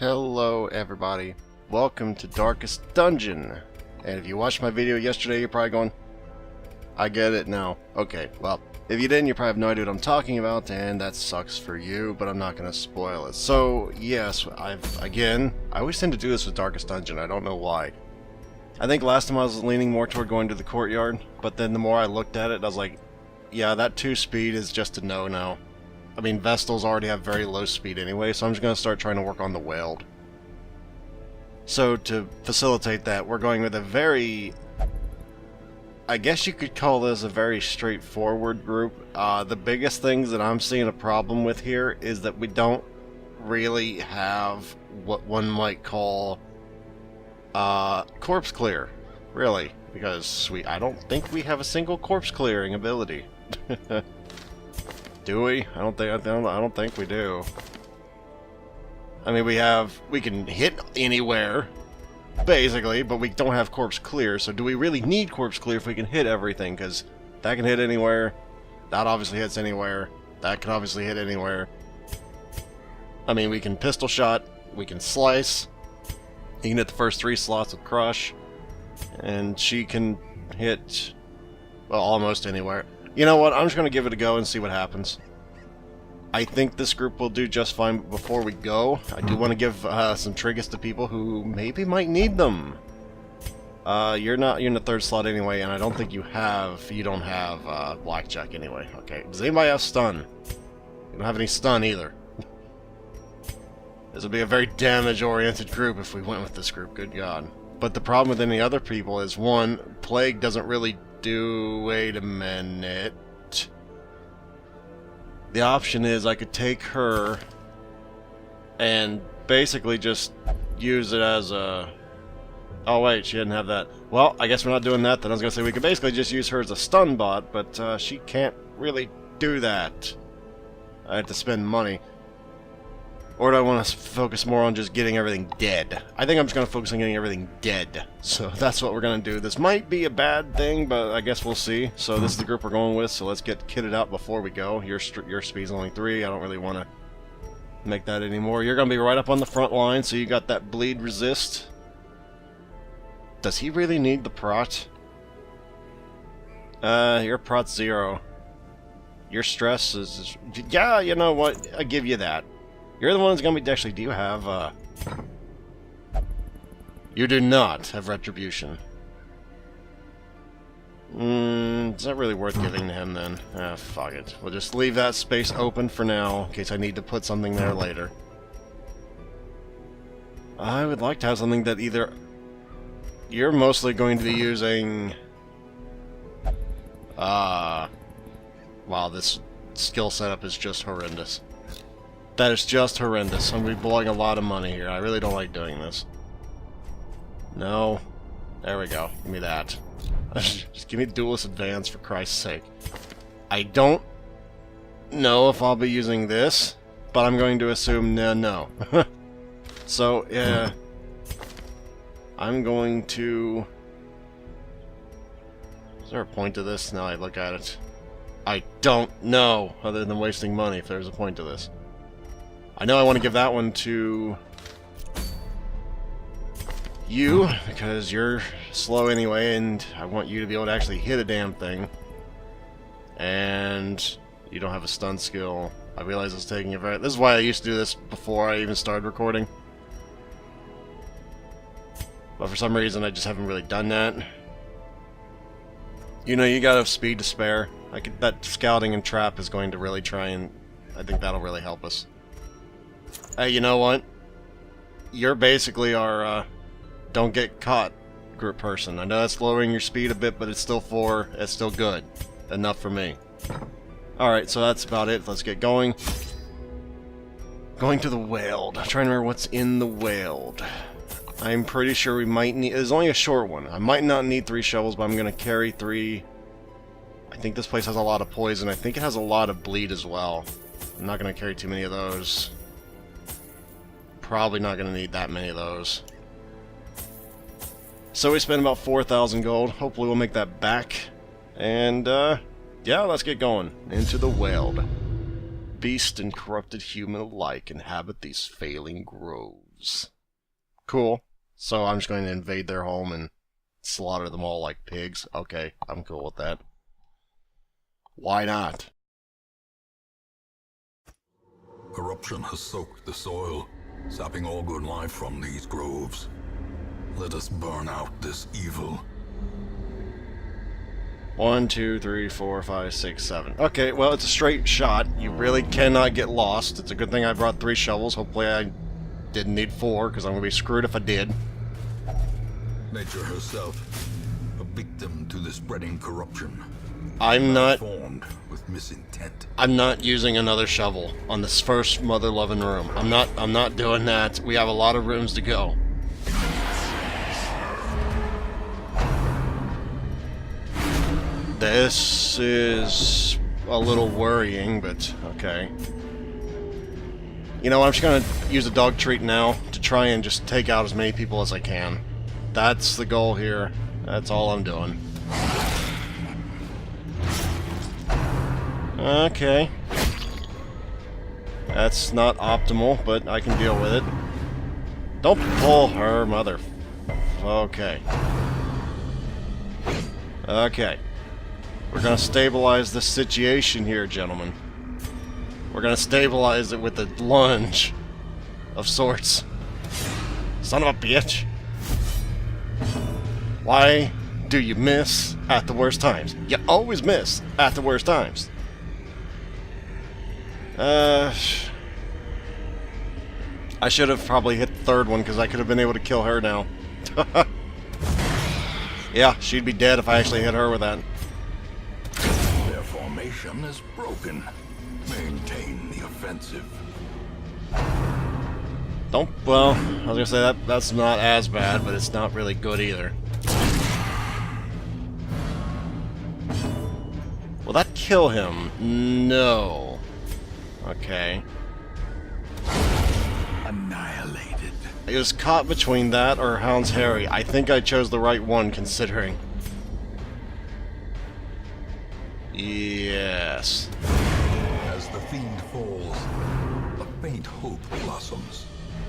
Hello everybody, welcome to Darkest Dungeon. And if you watched my video yesterday, you're probably going, I get it now. Okay, well, if you didn't, you probably have no idea what I'm talking about, and that sucks for you, but I'm not going to spoil it. So, yes, I always tend to do this with Darkest Dungeon, I don't know why. I think last time I was leaning more toward going to the courtyard, but then the more I looked at it, I was like, yeah, that 2 speed is just a no-no. I mean, Vestals already have very low speed anyway, so I'm just going to start trying to work on the Weald. So, to facilitate that, we're going with a very... I guess you could call this a very straightforward group. The biggest things that I'm seeing a problem with here is that we don't really have what one might call corpse clear, really, because I don't think we have a single corpse clearing ability. Do we? I don't think we do. I mean, we can hit anywhere, basically, but we don't have corpse clear, so do we really need corpse clear if we can hit everything? Because that can hit anywhere, that obviously hits anywhere, that can obviously hit anywhere. I mean, we can pistol shot, we can slice, you can hit the first 3 slots with crush, and she can hit, well, almost anywhere. You know what, I'm just going to give it a go and see what happens. I think this group will do just fine, but before we go, I do want to give some triggers to people who maybe might need them. You're in the 3rd slot anyway, and I don't think you don't have blackjack anyway. Okay, does anybody have stun? You don't have any stun either. This would be a very damage-oriented group if we went with this group, good God. But the problem with any other people is, 1, Plague doesn't really do... Wait a minute. The option is I could take her and basically just use it as a... Oh wait, she didn't have that. Well, I guess we're not doing that then. I was going to say we could basically just use her as a stun bot, but she can't really do that. I have to spend money. Or do I want to focus more on just getting everything dead? I think I'm just going to focus on getting everything dead. So that's what we're going to do. This might be a bad thing, but I guess we'll see. So this is the group we're going with, so let's get kitted out before we go. Your speed's only 3. I don't really want to make that anymore. You're going to be right up on the front line, so you got that bleed resist. Does he really need the prot? Your prot's 0. Your stress is... Yeah, you know what? I'll give you that. You're the one that's going to be... Actually, do you have, You do not have Retribution. Is that really worth giving to him, then? Ah, fuck it. We'll just leave that space open for now, in case I need to put something there later. I would like to have something that either... You're mostly going to be using... Wow, this skill setup is just horrendous. That is just horrendous. I'm going to be blowing a lot of money here. I really don't like doing this. No. There we go. Give me that. Just give me Duelist Advance, for Christ's sake. I don't know if I'll be using this, but I'm going to assume no. So, yeah. I'm going to... Is there a point to this? Now I look at it. I don't know, other than wasting money, if there's a point to this. I know I want to give that one to you, because you're slow anyway, and I want you to be able to actually hit a damn thing. And you don't have a stun skill. I realize it's taking a very... This is why I used to do this before I even started recording. But for some reason, I just haven't really done that. You know, you gotta have speed to spare. That scouting and trap is going to really try and... I think that'll really help us. Hey, you know what? You're basically our, don't get caught group person. I know that's lowering your speed a bit, but it's still 4. It's still good. Enough for me. Alright, so that's about it. Let's get going. Going to the Weald. I'm trying to remember what's in the Weald. I'm pretty sure we might need... There's only a short one. I might not need 3 shovels, but I'm going to carry 3. I think this place has a lot of poison. I think it has a lot of bleed as well. I'm not going to carry too many of those. Probably not going to need that many of those. So we spent about 4,000 gold. Hopefully we'll make that back. And, yeah, let's get going into the Weald. beast and corrupted human alike inhabit these failing groves. Cool. So I'm just going to invade their home and slaughter them all like pigs. Okay, I'm cool with that. Why not? Corruption has soaked the soil, sapping all good life from these groves. Let us burn out this evil. 1, 2, 3, 4, 5, 6, 7. Okay, well, it's a straight shot. You really cannot get lost. It's a good thing I brought 3 shovels. Hopefully I didn't need 4, because I'm going to be screwed if I did. Nature herself, a victim to the spreading corruption. I'm not Formed with misintent. I'm not using another shovel on this first mother-loving room. I'm not doing that. We have a lot of rooms to go. This is a little worrying, but okay. You know, I'm just gonna use a dog treat now to try and just take out as many people as I can. That's the goal here. That's all I'm doing. Okay. That's not optimal, but I can deal with it. Don't pull her, mother... Okay. Okay. We're gonna stabilize the situation here, gentlemen. We're gonna stabilize it with a lunge of sorts. Son of a bitch. Why do you miss at the worst times? You always miss at the worst times. I should have probably hit the third one because I could have been able to kill her now. Yeah, she'd be dead if I actually hit her with that. Their formation is broken. Maintain the offensive. Well, I was gonna say that's not as bad, but it's not really good either. Will that kill him? No. Okay. Annihilated. I was caught between that or Hound's Harry. I think I chose the right one, considering. Yes. As the fiend falls, a faint hope blossoms.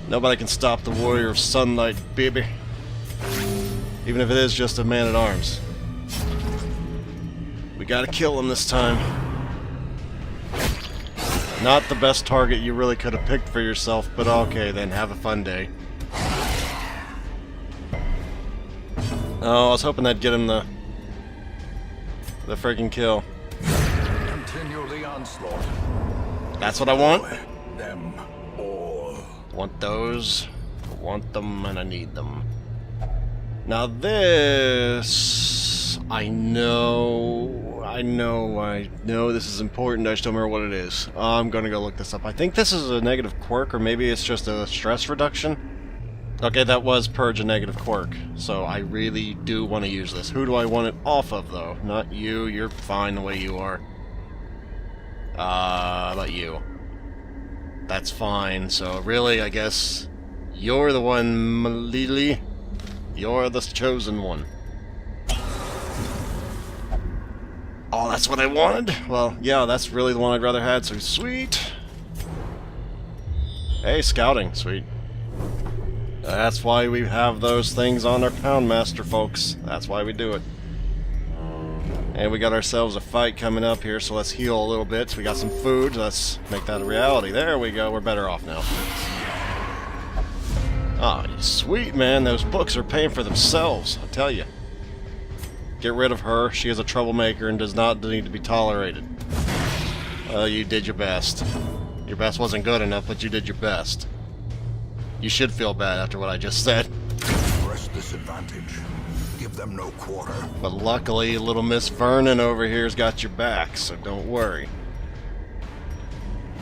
Nobody can stop the warrior of sunlight, baby. Even if it is just a man-at-arms. We gotta kill him this time. Not the best target you really could have picked for yourself, but okay, then have a fun day. Oh, I was hoping that'd get him the freaking kill. Continue the onslaught. That's what I want? Them all. Want those? I want them and I need them. Now this... I know this is important, I just don't remember what it is. I'm gonna go look this up. I think this is a negative quirk, or maybe it's just a stress reduction. Okay, that was purge a negative quirk, so I really do want to use this. Who do I want it off of, though? Not you, you're fine the way you are. About you. That's fine, so really, I guess, you're the one, Lily. You're the chosen one. Oh, that's what I wanted? Well, yeah, that's really the one I'd rather had, so sweet. Hey, scouting, sweet. That's why we have those things on our houndmaster, folks. That's why we do it. And we got ourselves a fight coming up here, so let's heal a little bit. So we got some food, let's make that a reality. There we go, we're better off now. Oh, sweet, man, those books are paying for themselves, I tell you. Get rid of her. She is a troublemaker and does not need to be tolerated. You did your best. Your best wasn't good enough, but you did your best. You should feel bad after what I just said. Press this advantage. Give them no quarter. But luckily, little Miss Vernon over here's got your back, so don't worry.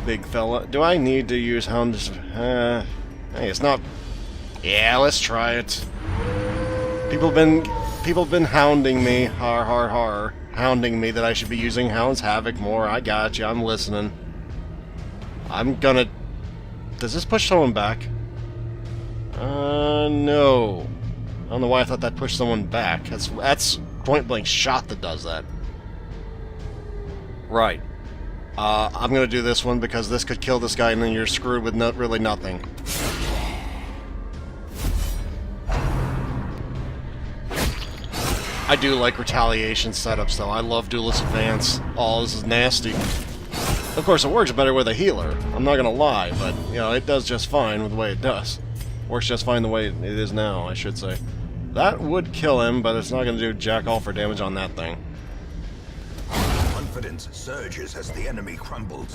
Big fella. Do I need to use hound? Hey, it's not... Yeah, let's try it. People have been hounding me, hounding me that I should be using Hound's Havoc more. I got you, I'm listening. I'm gonna... Does this push someone back? No. I don't know why I thought that pushed someone back. That's point-blank shot that does that. Right. I'm gonna do this one because this could kill this guy and then you're screwed with really nothing. I do like retaliation setups though. I love Duelist Advance. Oh, this is nasty. Of course, it works better with a healer. I'm not gonna lie, but, you know, it does just fine with the way it does. Works just fine the way it is now, I should say. That would kill him, but it's not gonna do jack all for damage on that thing. Confidence surges as the enemy crumbles.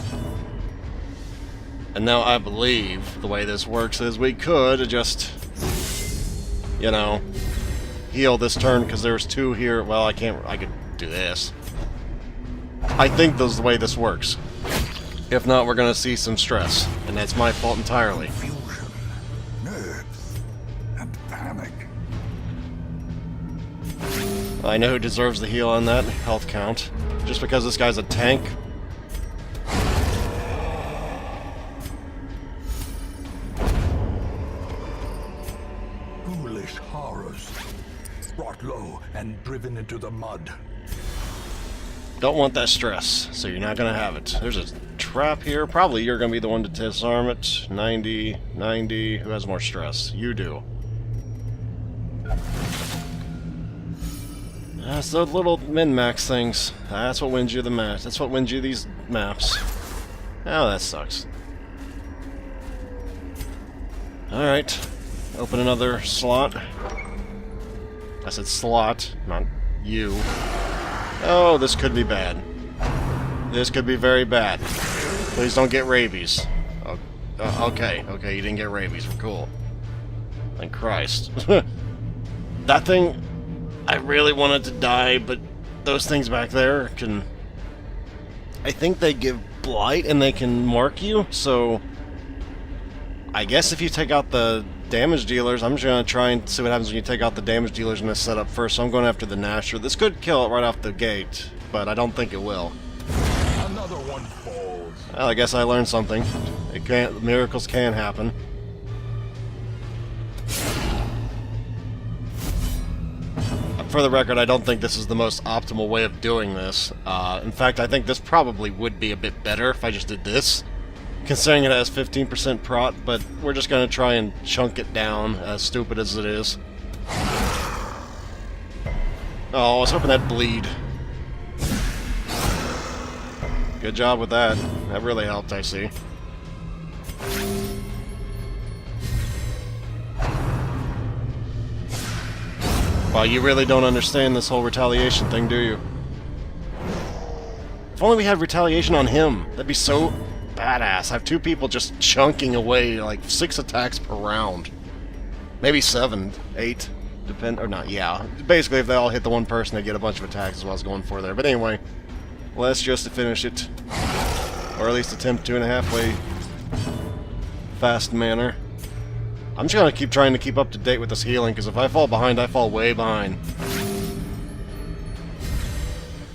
And now I believe the way this works is we could just, you know, heal this turn because there's 2 here. Well, I could do this. I think that's the way this works. If not, we're going to see some stress, and that's my fault entirely. Confusion, nerves, and panic. I know who deserves the heal on that health count. Just because this guy's a tank. Foolish horrors, brought low and driven into the mud. Don't want that stress, so you're not going to have it. There's a trap here. Probably you're going to be the one to disarm it. 90, 90. Who has more stress? You do. That's the little min-max things. That's what wins you the match. That's what wins you these maps. Oh, that sucks. Alright. Open another slot. I said slot, not you. Oh, this could be bad. This could be very bad. Please don't get rabies. Oh, okay, you didn't get rabies. We're cool. Thank Christ. That thing, I really wanted to die, but those things back there can... I think they give blight and they can mark you, so... I guess if you take out the damage dealers, I'm just going to try and see what happens when you take out the damage dealers in this setup first, so I'm going after the Nasher. This could kill it right off the gate, but I don't think it will. Another one falls. Well, I guess I learned something. Miracles can happen. For the record, I don't think this is the most optimal way of doing this. In fact, I think this probably would be a bit better if I just did this. Considering it has 15% prot, but we're just going to try and chunk it down, as stupid as it is. Oh, I was hoping that'd bleed. Good job with that. That really helped, I see. Well, you really don't understand this whole retaliation thing, do you? If only we had retaliation on him. That'd be so... badass. I have 2 people just chunking away like 6 attacks per round. Maybe 7, 8, depend or not, yeah. Basically if they all hit the one person they get a bunch of attacks is what I was going for there. But anyway, let's just finish it. Or at least attempt to in a halfway fast manner. I'm just gonna keep trying to keep up to date with this healing, because if I fall behind, I fall way behind.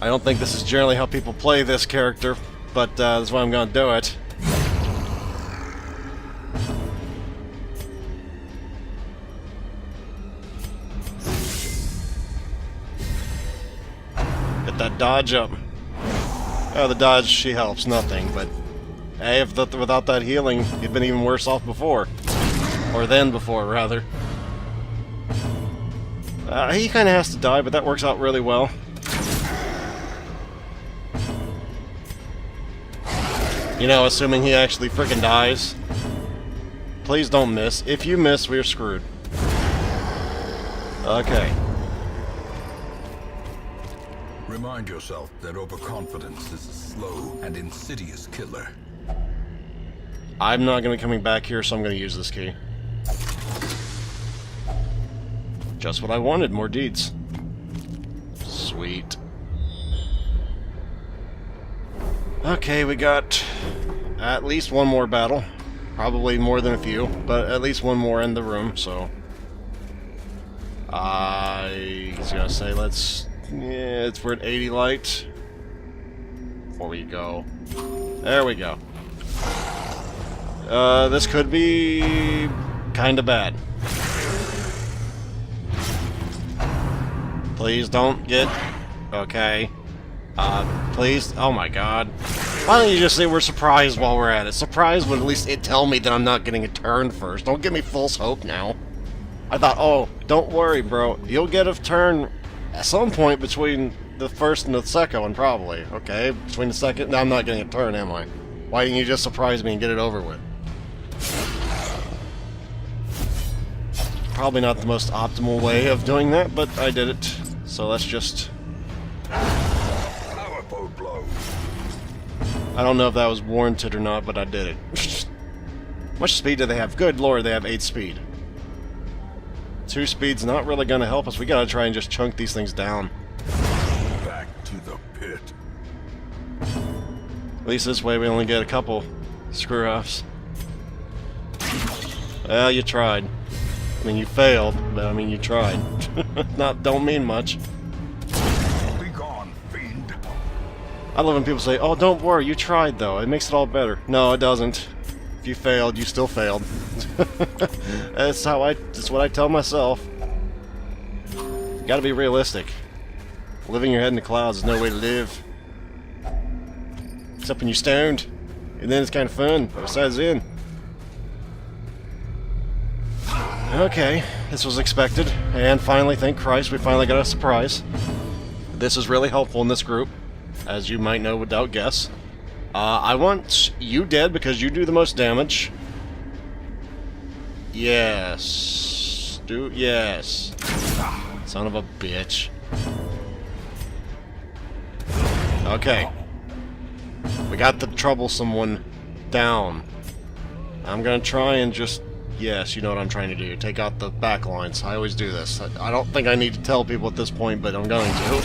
I don't think this is generally how people play this character, but that's why I'm gonna do it. Get that dodge up. Oh, the dodge, she helps nothing, but hey, without that healing, you've been even worse off before. Or then before, rather. He kind of has to die, but that works out really well. You know, assuming he actually frickin' dies. Please don't miss. If you miss, we're screwed. Okay. Remind yourself that overconfidence is a slow and insidious killer. I'm not going to be coming back here, so I'm going to use this key. Just what I wanted, more deeds. Sweet. Okay, we got at least one more battle. Probably more than a few, but at least one more in the room, so... I was gonna say, let's... Yeah, we're at 80 light. Before we go. There we go. This could be... kinda bad. Please don't get... Okay. Please... Oh my god. Why don't you just say we're surprised while we're at it? Surprised would at least it tell me that I'm not getting a turn first. Don't give me false hope now. I thought, oh, don't worry, bro. You'll get a turn at some point between the first and the second one, probably. Okay, between the second... No, I'm not getting a turn, am I? Why didn't you just surprise me and get it over with? Probably not the most optimal way of doing that, but I did it. So let's just... Powerful blow. I don't know if that was warranted or not, but I did it. How much speed do they have? Good lord, they have 8 speed. 2 speed's not really going to help us. We gotta try and just chunk these things down. Back to the pit. At least this way we only get a couple screw-offs. Well, you tried. I mean, you failed, but I mean, you tried. Don't mean much. Be gone, fiend. I love when people say, oh, don't worry, you tried, though. It makes it all better. No, it doesn't. If you failed, you still failed. That's what I tell myself. You gotta be realistic. Living your head in the clouds is no way to live. Except when you're stoned. And then it's kind of fun, but besides then. Okay, this was expected. And finally, thank Christ, we finally got a surprise. This is really helpful in this group, as you might know without guess. I want you dead because you do the most damage. Yes. Yes. Son of a bitch. Okay. We got the troublesome one down. I'm gonna try and just... Yes, you know what I'm trying to do. Take out the back lines. I always do this. I don't think I need to tell people at this point, but I'm going to.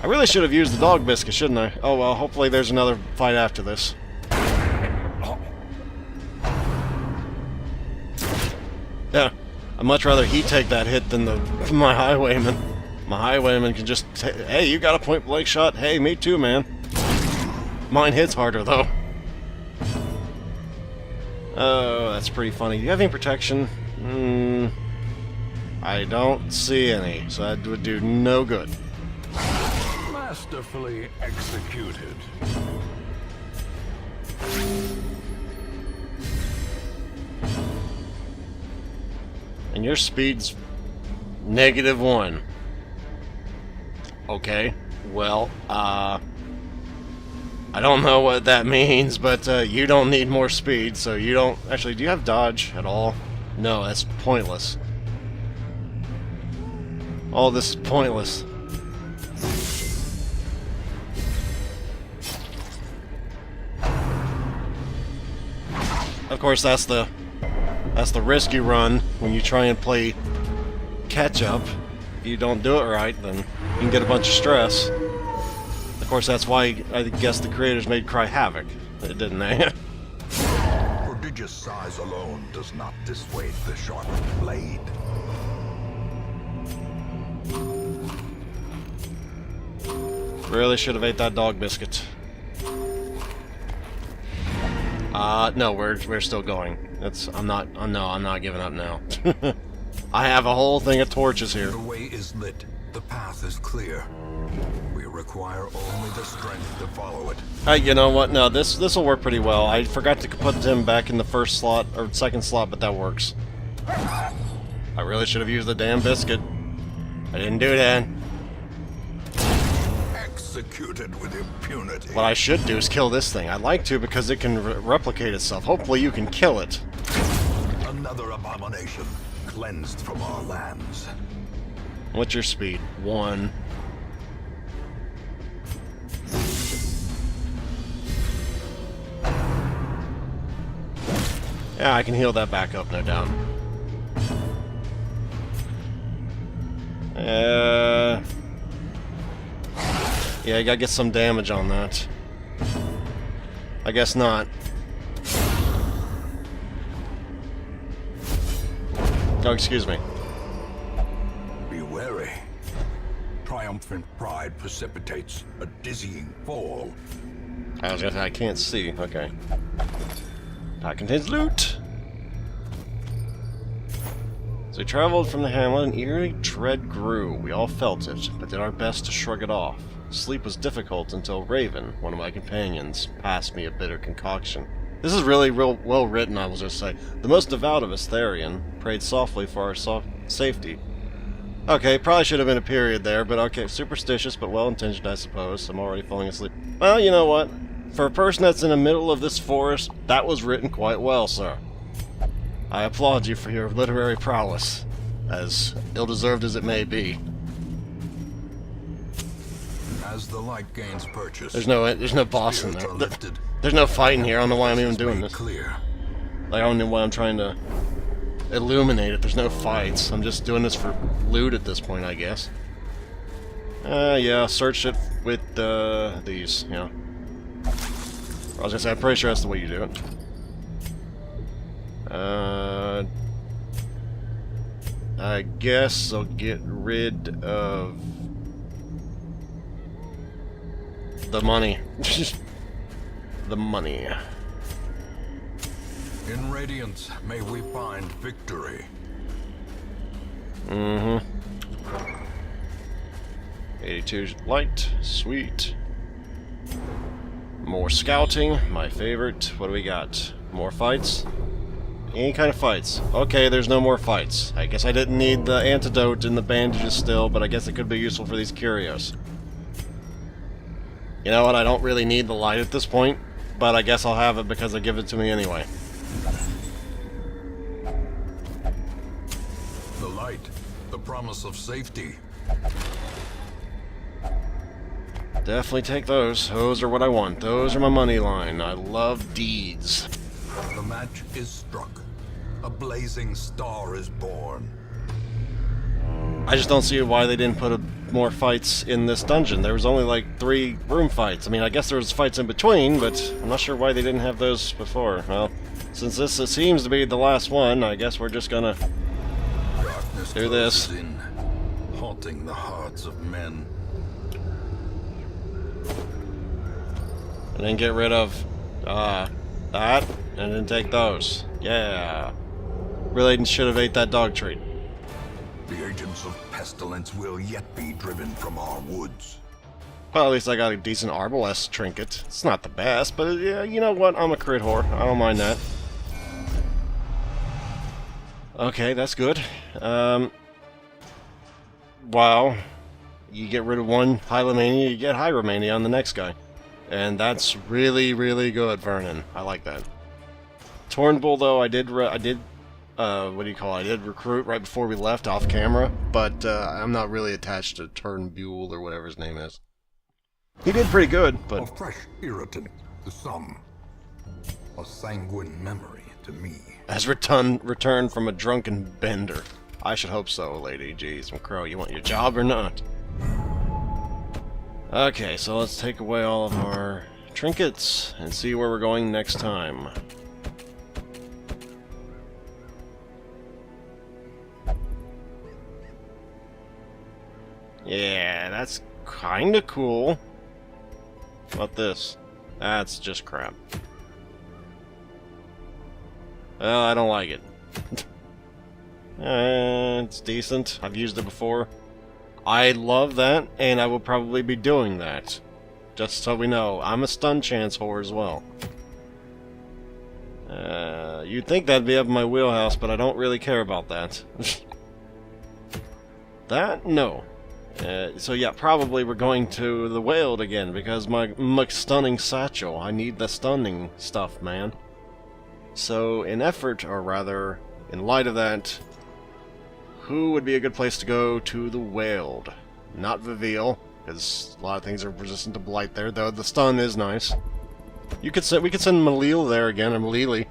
I really should have used the dog biscuit, shouldn't I? Oh well, hopefully there's another fight after this. Yeah, I'd much rather he take that hit than my highwayman. My highwayman can just... Hey, you got a point-blank shot? Hey, me too, man. Mine hits harder, though. Oh, that's pretty funny. Do you have any protection? I don't see any, so that would do no good. Masterfully executed. And your speed's -1. Okay, well, I don't know what that means, but you don't need more speed, so you don't... Actually, do you have dodge at all? No, that's pointless. All this is pointless. Of course, that's the risk you run when you try and play catch-up. If you don't do it right, then you can get a bunch of stress. Of course, that's why I guess the creators made Cry Havoc, didn't they? Prodigious size alone does not dissuade the sharp blade. Really should have ate that dog biscuit. No, we're still going. I'm not giving up now. I have a whole thing of torches here. The way is lit. The path is clear. We require only the strength to follow it. Hey, you know what? No, this will work pretty well. I forgot to put him back in the first slot, or second slot, but that works. I really should have used the damn biscuit. I didn't do that. Executed with impunity. What I should do is kill this thing. I'd like to because it can replicate itself. Hopefully you can kill it. Another abomination cleansed from our lands. What's your speed? 1. Yeah, I can heal that back up, no doubt. Yeah, I gotta get some damage on that. I guess not. Oh, excuse me. Be wary. Triumphant pride precipitates a dizzying fall. I was gonna say, I can't see. Okay. That contains loot! So we traveled from the hamlet and eerie dread grew. We all felt it, but did our best to shrug it off. Sleep was difficult until Raven, one of my companions, passed me a bitter concoction. This is really real well written, I will just say. The most devout of us, Therian, prayed softly for our safety. Okay, probably should have been a period there, but okay, superstitious but well-intentioned, I suppose. I'm already falling asleep. Well, you know what? For a person that's in the middle of this forest, that was written quite well, sir. I applaud you for your literary prowess, as ill-deserved as it may be. As the light gains purchase, There's no boss in there. There's no fighting here. I don't know why I'm even doing this. Clear. Like, I don't know why I'm trying to illuminate it. There's no fights. I'm just doing this for loot at this point, I guess. Yeah, search it with these, you know. I was gonna say, I'm pretty sure that's the way you do it. I guess I'll get rid of the money. The money. In Radiance, may we find victory. Mm-hmm. 82 light. Sweet. More scouting. My favorite. What do we got? More fights? Any kind of fights. Okay, there's no more fights. I guess I didn't need the antidote and the bandages still, but I guess it could be useful for these curios. You know what? I don't really need the light at this point, but I guess I'll have it because they give it to me anyway. The light, the promise of safety. Definitely take those. Those are what I want. Those are my money line. I love deeds. The match is struck. A blazing star is born. I just don't see why they didn't put more fights in this dungeon. There was only like 3 room fights. I mean, I guess there was fights in between, but I'm not sure why they didn't have those before. Well, since this seems to be the last one, I guess we're just gonna Darkness do this. closes in, haunting the hearts of men. And then get rid of that, and then take those. Yeah. Really should have ate that dog treat. The agents of pestilence will yet be driven from our woods. Well, at least I got a decent Arbalest trinket. It's not the best, but yeah, you know what? I'm a crit whore. I don't mind that. Okay, that's good. Wow. You get rid of one Hylomania, you get Hyromania on the next guy. And that's really, really good, Vernon. I like that. Turnbull, though, I did what do you call it? I did recruit right before we left off camera, but I'm not really attached to Turnbull or whatever his name is. He did pretty good, but... A fresh irritant to some. A sanguine memory to me. Has returned from a drunken bender. I should hope so, lady. Jeez, McCrow, you want your job or not? Okay, so let's take away all of our trinkets and see where we're going next time. Yeah, that's kinda cool. How about this? That's just crap. Well, I don't like it. It's decent. I've used it before. I love that, and I will probably be doing that. Just so we know, I'm a stun chance whore as well. You'd think that'd be up in my wheelhouse, but I don't really care about that. That? No. So yeah, probably we're going to the Weald again, because my stunning satchel. I need the stunning stuff, man. So, in effort, or rather, in light of that, who would be a good place to go to the Weald? Not Viviel, because a lot of things are resistant to blight there, though the stun is nice. We could send Malil there again, or Malili.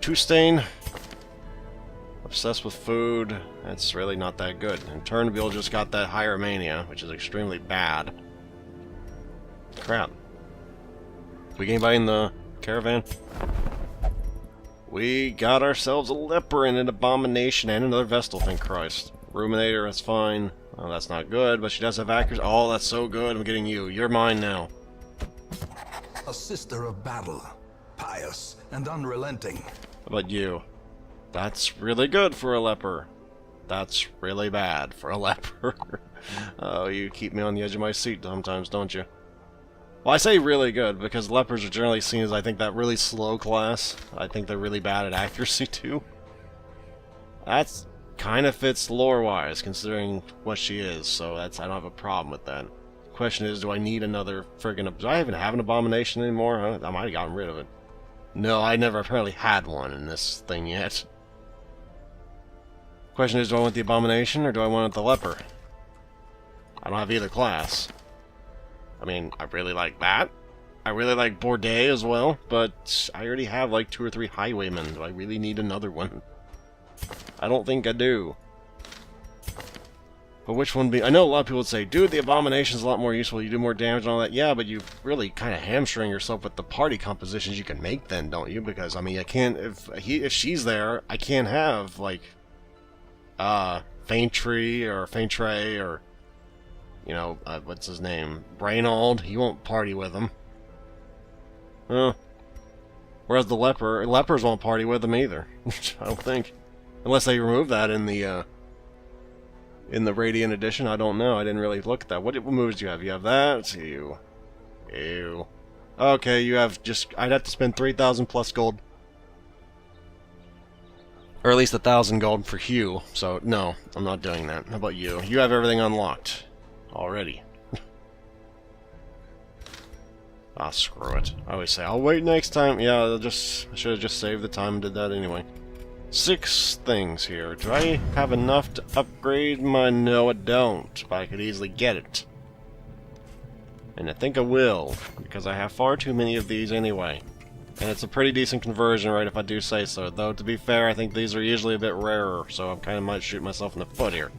Two-Stain. Obsessed with food. That's really not that good. And Turnbull just got that Hyromania, which is extremely bad. Crap. We get anybody in the caravan? We got ourselves a leper and an abomination and another Vestal, thank Christ. Ruminator, that's fine. Oh, that's not good, but she does have accuracy. Oh, that's so good. I'm getting you. You're mine now. A sister of battle, pious and unrelenting. How about you? That's really good for a leper. That's really bad for a leper. Oh, you keep me on the edge of my seat sometimes, don't you? Well, I say really good, because lepers are generally seen as, I think, that really slow class. I think they're really bad at accuracy, too. That's kind of fits lore-wise, considering what she is, so I don't have a problem with that. Question is, do I need another friggin'... Do I even have an abomination anymore? I might have gotten rid of it. No, I never apparently had one in this thing yet. Question is, do I want the abomination, or do I want the leper? I don't have either class. I mean, I really like that. I really like Bourdet as well, but I already have like 2 or 3 highwaymen. Do I really need another one? I don't think I do. But which one be... I know a lot of people would say, dude, the abomination's a lot more useful, you do more damage and all that. Yeah, but you really kind of hamstring yourself with the party compositions you can make then, don't you? Because, I mean, I can't... If she's there, I can't have, like... Faintry or Faintray or... You know, what's his name? Reynald. He won't party with him. Whereas the lepers won't party with him either. I don't think. Unless they remove that in the Radiant Edition. I don't know. I didn't really look at that. What moves do you have? You have that? Ew. Ew. Okay, you have just... I'd have to spend 3,000 plus gold. Or at least 1,000 gold for Hugh. So, no. I'm not doing that. How about you? You have everything unlocked. Already. Ah, screw it. I always say, I'll wait next time. Yeah, I should have just saved the time and did that anyway. 6 things here. Do I have enough to upgrade my... No, I don't. But I could easily get it. And I think I will, because I have far too many of these anyway. And it's a pretty decent conversion rate if I do say so. Though, to be fair, I think these are usually a bit rarer, so I kind of might shoot myself in the foot here.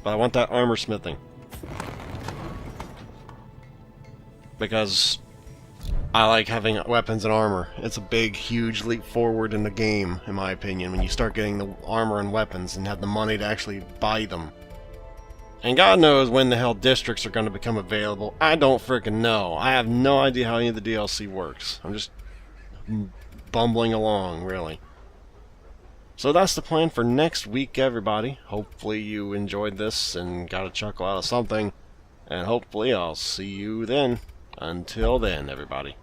But I want that armor smithing. Because I like having weapons and armor. It's a big, huge leap forward in the game, in my opinion, when you start getting the armor and weapons and have the money to actually buy them. And God knows when the hell districts are going to become available. I don't frickin' know. I have no idea how any of the DLC works. I'm just bumbling along, really. So that's the plan for next week, everybody. Hopefully you enjoyed this and got a chuckle out of something. And hopefully I'll see you then. Until then, everybody.